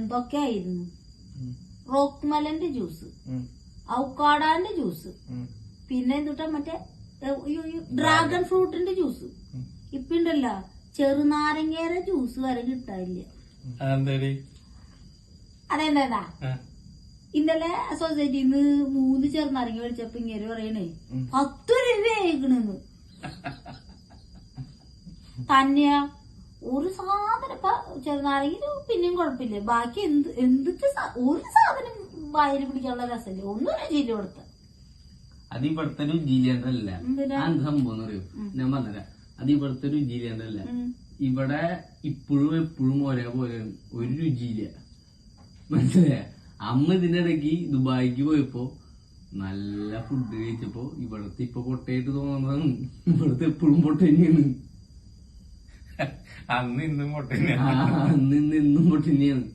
എന്തൊക്കെയായിരുന്നു. Rock മെലന്റെ juice, ഔക്കാഡാന്റെ juice, പിന്നെ എന്തുട്ടാ മറ്റേ ഡ്രാഗൺ ഫ്രൂട്ടിന്റെ ജ്യൂസ്. ഇപ്പിണ്ടല്ലോ ചെറുനാരങ്ങയുടെ ജ്യൂസ് വരെ കിട്ടാനില്ല. അതെന്താ ഇന്നലെ സൊസൈറ്റിന്ന് 3 ചെറുനാരങ്ങ മേടിച്ചപ്പോ ഇങ്ങനെ പറയണേ 10 രൂപയായിക്കണെന്ന്. തന്നെയാ ഒരു സാധനം ഇപ്പൊ ചെറുനാരങ്ങ പിന്നെയും കുഴപ്പമില്ല, ബാക്കി എന്തൊക്കെ ഒരു സാധനം വായിൽ പിടിക്കാനുള്ള രസമില്ല, ഒന്നും രുചിയില്ല കൊടുത്ത. അത് ഇവിടുത്തെ രുചിയിലേണ്ടല്ല. സംഭവം എന്ന് പറയും, ഞാൻ പറഞ്ഞുതരാം. അത് ഇവിടുത്തെ രുചിയിലേണ്ടല്ല. ഇവിടെ ഇപ്പോഴും എപ്പോഴും ഒരേപോലെ ഒരു രുചിയില്ല, മനസ്സിലായ? അമ്മ ഇതിനിടയ്ക്ക് ദുബായിക്ക് പോയപ്പോ നല്ല ഫുഡ് കഴിച്ചപ്പോ ഇവിടത്തെ ഇപ്പൊ പൊട്ടയായിട്ട് തോന്നുന്നതാണ്. ഇവിടത്തെ എപ്പോഴും പൊട്ട തന്നെയാണ്. അന്ന് ഇന്നും പൊട്ട തന്നെയാണ്. അന്ന് ഇന്നും പൊട്ട തന്നെയാണ്.